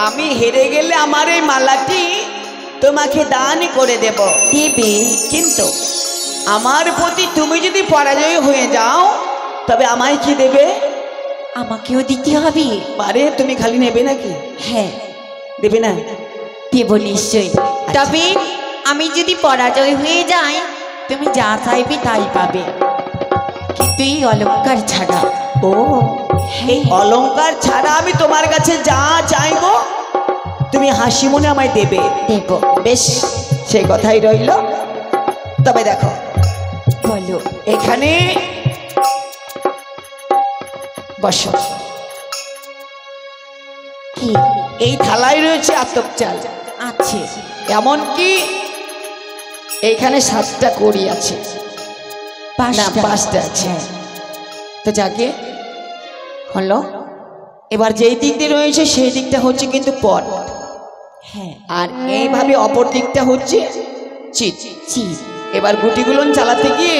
আমি হেরে গেলে আমার এই মালাটি তোমাকে দান করে দেব। দেবে, কিন্তু আমার প্রতি তুমি যদি পরাজয় হয়ে যাও তবে আমায় কি দেবে? আমাকেও দিতে হবে। পারে তুমি খালি নেবে নাকি? হ্যাঁ দেবে না? দেব নিশ্চয়ই। তবে আমি যদি পরাজয় হয়ে যাই তুমি যা চাইবে তাই পাবে, কিন্তু এই অলংকার ছাড়া। ও, এই অলংকার ছাড়া আমি তোমার কাছে যা চাইবো তুমি হাসি মনে আমায় দেবে? দেব। বেশ, সেই কথাই রইল। তবে দেখো, বলো। এখানে বসো। কি? এই থালায় রয়েছে আতপ চাল আছে। এমনকি এইখানে 7টা কড়ি আছে, না 5টা আছে। তো যাকে হলো, এবার যেই দিক দিয়ে রয়েছে সেই দিকটা হচ্ছে কিন্তু পট, হ্যাঁ, আর এইভাবে অপর দিকটা হচ্ছে চিত। চিত। এবার গুটিগুলো চালাতে গিয়ে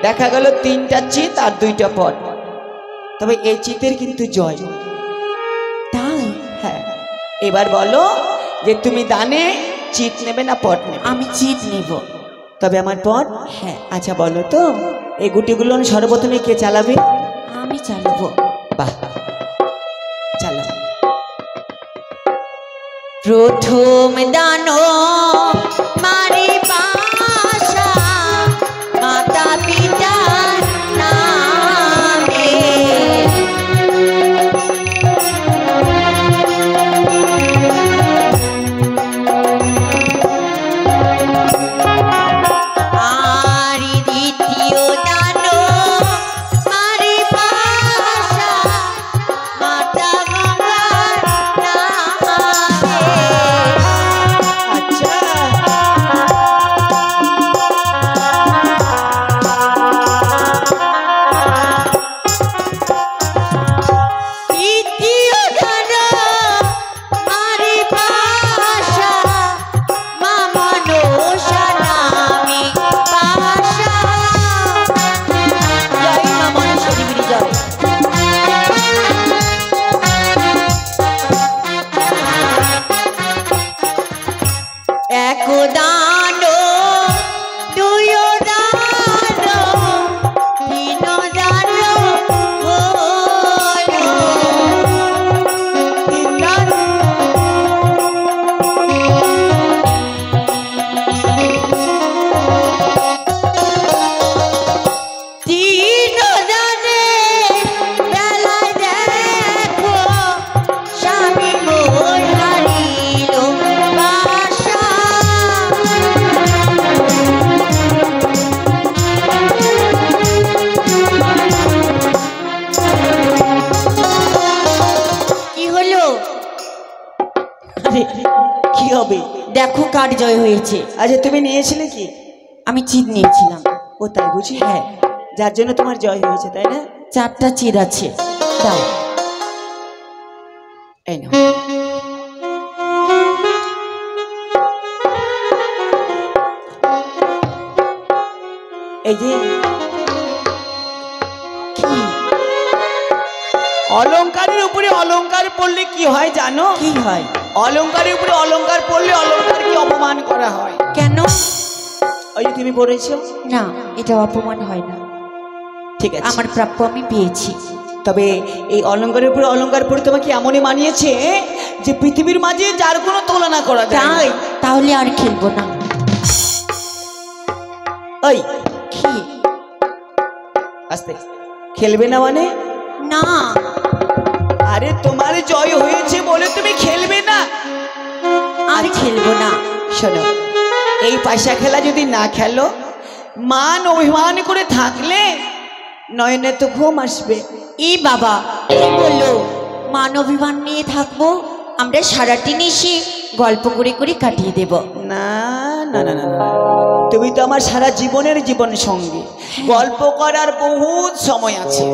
দেখা গেল 3টা চিত আর 2টা পট। তবে এই চিতের কিন্তু জয়। তাই? হ্যাঁ। এবার বলো যে তুমি দানে চিত নেবে না পট নেবে? আমি চিত নেব। তবে আমার পট? হ্যাঁ। আচ্ছা বলো তো, এই গুটিগুলো সর্বপ্রথমে কে চালাবে? আমি চালাবো। বাহ, চালাও। প্রথম দানো মারি পাশা মাতা পিতার নামে, আর দ্বিতীয় দানো মারি পাশা মাতা গঙ্গার নামে। আচ্ছা, তৃতীয় দানো মারি পাশা মা মনসা নামে পাশা। জয় মা মনসা দেবীর জয়। এক দানো দুই দানো তিন দানো হলো। তিন দানে বেলায় দেখো স্বামী মোর হারিল বাসা। কি হলো? আরে কি হবে? দেখো কার জয় হয়েছে। আচ্ছা, তুমি নিয়েছিলে কি? আমি চিত নিয়েছিলাম। ও তাই বুঝি? হ্যাঁ, যার জন্য তোমার জয় হয়েছে, তাই না? 4টা চিত আছে। দাও। এই নাও। এই যে কি? অলংকারের উপরে অলংকার পড়লে কি হয় জানো? কি হয়? অলংকারের উপরে অলংকার পড়লে অলংকারকে অপমান করা হয়। কেন? ওই যে তুমি পড়েছো। না, এটা অপমান হয় না। ঠিক আছে, আমার প্রাপ্য আমি পেয়েছি। তবে এই অলংকারের উপরে অলংকার পড়ে তোমাকে এমনই মানিয়েছে যে পৃথিবীর মাঝে যার কোনো তুলনা করা যায় না। তাই? তাহলে আর খেলবো না। ওই কি? আস্তে, খেলবে না মানে? না, আরে তোমার জয় হয়েছে বলে তুমি খেলবে না? আর খেলবো না। শোনো, এই পয়সা খেলা যদি না খেলো, মান অভিমান করে থাকলে নয়নে তো ঘুম আসবে। এই বাবা কি বললো? মান অভিমান নিয়ে থাকবো? আমরা সারাদিন এসে গল্প করে করে কাটিয়ে দেব। না না না না না, তুমি তো আমার সারা জীবনের জীবন সঙ্গী। গল্প করার বহুত সময় আছে,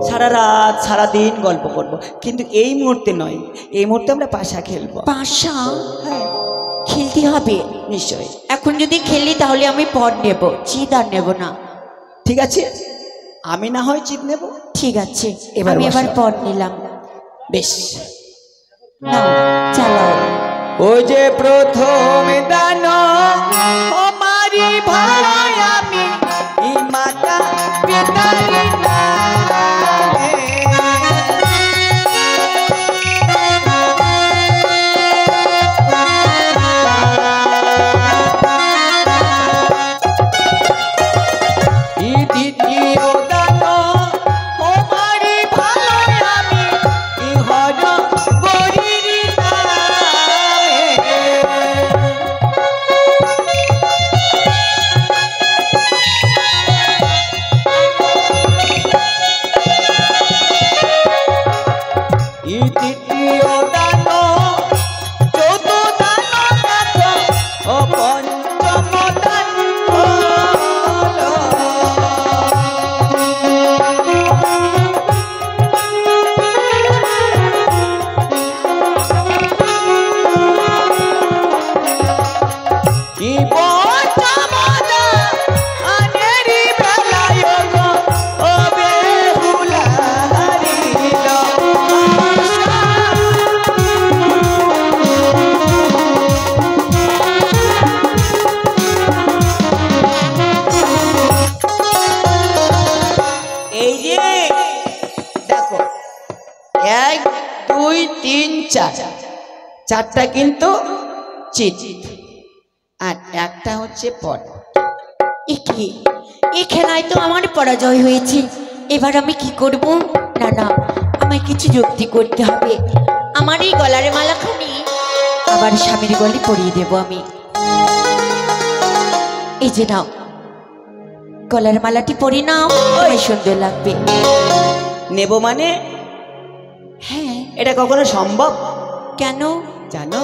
সারা রাত সারা দিন গল্প করব, কিন্তু এই মুহূর্তে নয়। এই মুহূর্তে আমরা পাশা খেলবো। পাশা? হ্যাঁ, খেলতে হবে নিশ্চয়ই। এখন যদি খেলি তাহলে আমি পট নেব, চিত আর নেব না। ঠিক আছে, আমি না হয় চিত নেব। ঠিক আছে, এবার আমি বসো। এবার পট নিলাম। বেশ, নাও চালাও। ও যে প্রথম দান আমারি ভাই আমি এই মাতা পিতারি নামে। এই দ্বিতীয় দান আমারি ভাই আমি এই হর গরিরি নামে। এই তৃতীয় দান চৌদ্দ দান নাথ ও পঞ্চম দান হলো। এই পঞ্চম দানেরই বেলায় গো ও বেহুলা হারিল আশা। এই যে দেখো 1 2 3 4 চারটা কিন্তু চিট আর একটা হচ্ছে পট। এ কি, এই খেলায় তো আমার পরাজয় হয়েছে। এবার আমি কি করব? না না, আমায় কিছু যুক্তি করতে হবে। আমার এই গলার মালাখানি আবার স্বামীর গলে পরিয়ে দেব আমি। এই যে নাও, গলার মালাটি পরি নাও, তোমায় সুন্দর লাগবে। নেব মানে হ্যাঁ, এটা কখনো সম্ভব? কেন? জানো,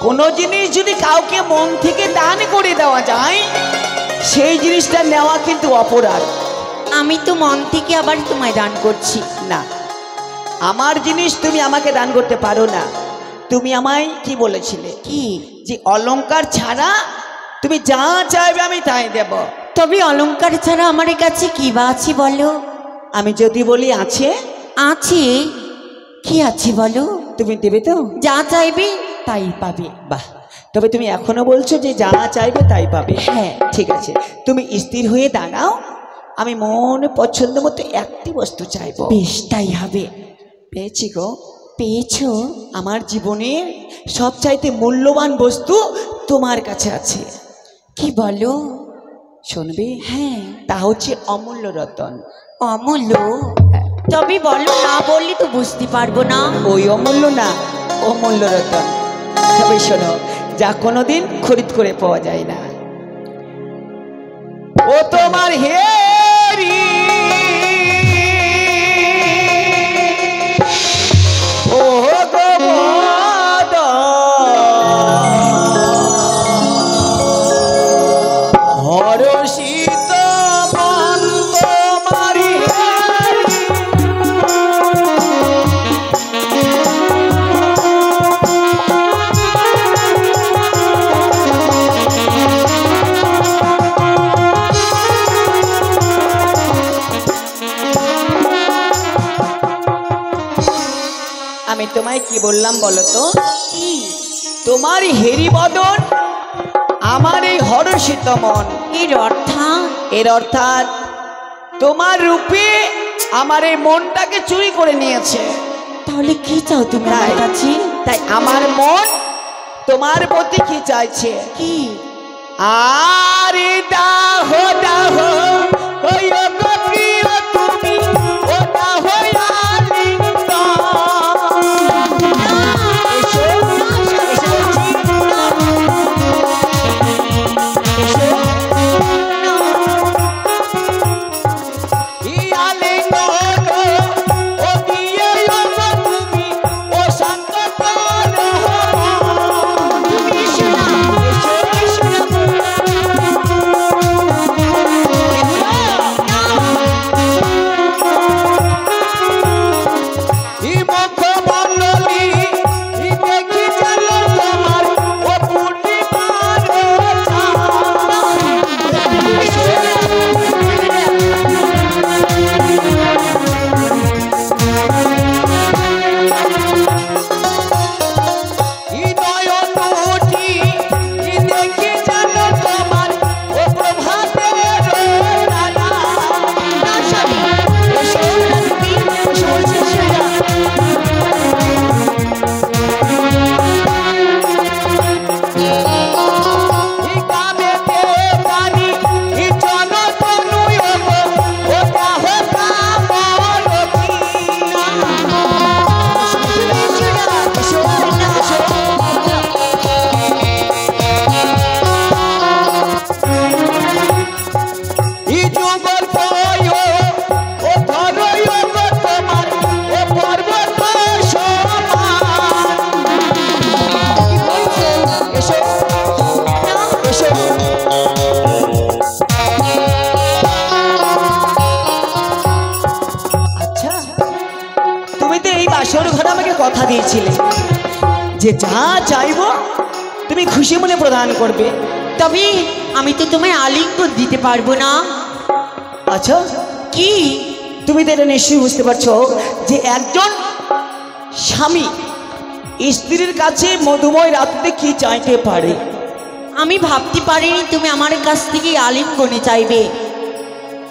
কোনো জিনিস যদি কাউকে মন থেকে দান করে দেওয়া যায় সেই জিনিসটা নেওয়া কিন্তু অপরাধ। আমি তো মন থেকে আবার তোমায় দান করছি। না, আমার জিনিস তুমি আমাকে দান করতে পারো না। তুমি আমায় কি বলেছিলে? কি? যে অলংকার ছাড়া তুমি যা চাইবে আমি তাই দেব। তবে অলংকার ছাড়া আমার কাছে কি বা আছে বলো? আমি যদি বলি আছে, আছে। কি আছে বলো? তুমি দেবে তো? যা চাইবে তাই পাবে। বাহ, তবে তুমি এখনো বলছো যে যা চাইবে তাই পাবে। হ্যাঁ। ঠিক আছে, তুমি স্থির হয়ে দাঁড়াও। আমি মনে পছন্দ মতো একটি বস্তু চাইবো। বেশ, তাই হবে। পেয়েছি গো। পেয়েছো? আমার জীবনের সবচাইতে মূল্যবান বস্তু তোমার কাছে আছে। কি বলো? শুনবে? হ্যাঁ। তা হচ্ছে অমূল্য রতন। অমূল্য? তবে বলো, না বললে তো বুঝতে পারবো না। ওই অমূল্য না, অমূল্য রতন। তবে শোনো, যা কোনোদিন খরিদ করে পাওয়া যায় না। ও তোমার হেরি ও গো মদ হরষিত মন তোমার হেরি। আমি তোমায় কি বললাম বলো তো? কি? তোমার হেরি বদন আমার এই হরষিত মন। এর অর্থাৎ? এর অর্থাৎ তোমার রূপে আমার এই মনটাকে চুরি করে নিয়েছে। তাহলে কি চাও তুমি আমার তাই। কাছে? তাই আমার মন তোমার প্রতি কি চাইছে? কি? আরে দাহ দাহ ওই গো প্রিয় তুমি ও দাহ আলিঙ্গন। এসো, এসো বলছি। এসো। ই আলিঙ্গন ও দিয়ে ও গো তুমি ও শান্ত করো। তুমি এসো না, এসো, এসো না। কথা দিয়েছিলে যে যা চাইবো তুমি খুশি মনে প্রদান করবে। তবে আমি তো তোমায় আলিঙ্গন দিতে পারবো না। আচ্ছা, কি? তুমি তো এটা নিশ্চয়ই বুঝতে পারছো যে একজন স্বামী স্ত্রীর কাছে মধুময় রাত্রিতে কি চাইতে পারে। আমি ভাবতে পারিনি তুমি আমার কাছ থেকে আলিঙ্গনে চাইবে।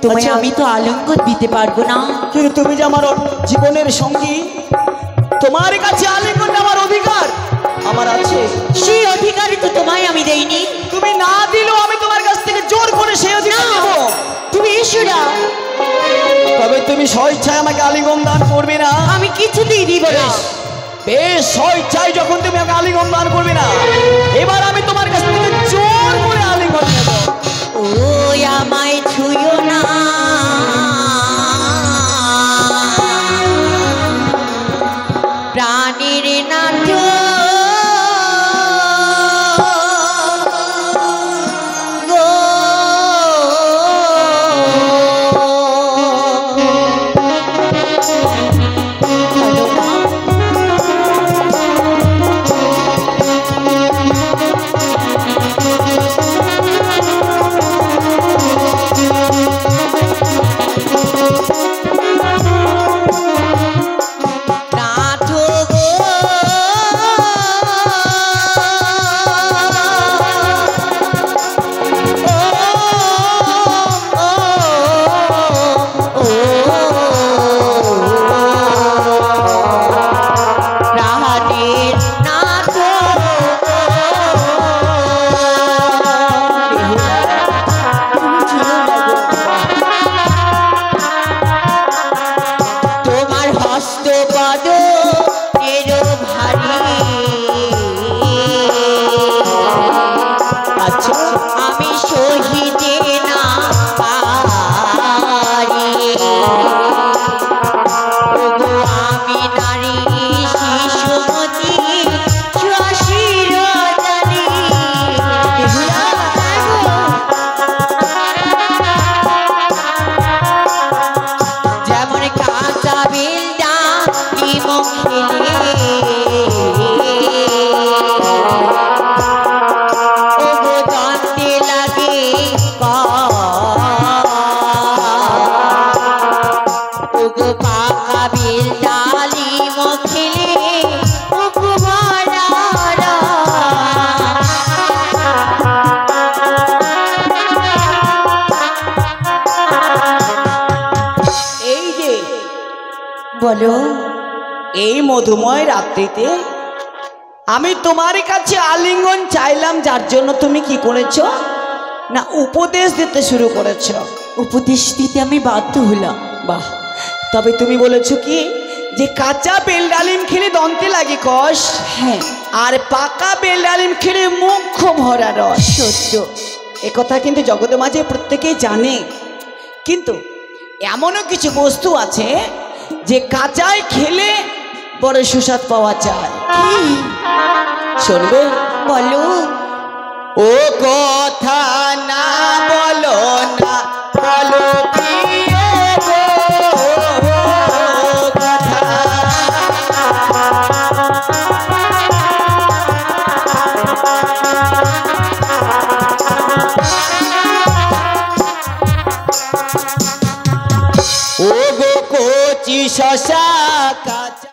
তোমায় আচ্ছা। আমি তো আলিঙ্গন দিতে পারবো না। কিন্তু তুমি যে আমার জীবনের সঙ্গী, তোমার কাছে আলিঙ্গন আমার অধিকার আমার আছে। সেই অধিকারই তো তোমায় আমি দেইনি। তুমি না দিলেও আমি তোমার কাছ থেকে জোর করে সেই অধিকার নেব। তুমি এসো না। তবে তুমি স্বেচ্ছায় আমাকে আলিঙ্গন দান করবে না। আমি কিছুতেই দিব না। বেশ, স্বেচ্ছায় যখন তুমি আমাকে আলিঙ্গন দান করবে না, এবার আমি তোমার কাছ থেকে জোর করে আলিঙ্গন নেব। ও আমায় ছুঁয়ো না, প্রাণীর নাথ গো। নাথ গো, প্রাণের নাথ তোমার হস্তপদ এরো ভারী। আচ্ছা, আমি সহিতে না পারি। ওগো আমি নারী শিশুমতি শিরোদানি। যেমন কাঁচা বেলডা নিমক খেলে ওগো দন্তে লাগে ওগো পাকা বেলডা নিমক খেলে ওগো ভরা। এই যে বলো। এই মধুময় রাত্রিতে আমি তোমার কাছে আলিঙ্গন চাইলাম, যার জন্য তুমি কি করেছো না উপদেশ দিতে শুরু করেছো। উপদেশ দিতে আমি বাধ্য হলাম। বাহ, তবে তুমি বলেছো কি যে কাঁচা বেল ডালিম খেলে দন্তে লাগে কষ, হ্যাঁ, আর পাকা বেল ডালিম খেলে মুখ ভরা রস। সত্য। একথা কিন্তু জগতের মাঝে প্রত্যেকেই জানে, কিন্তু এমনও কিছু বস্তু আছে যে কাঁচায় খেলে বড় সুস্বাদ পাওয়া যায়। শুনবে? বলো। ও কথা না বলো না, বলো প্রিয় গো কথা। ও গো কচি শশা কাঁচা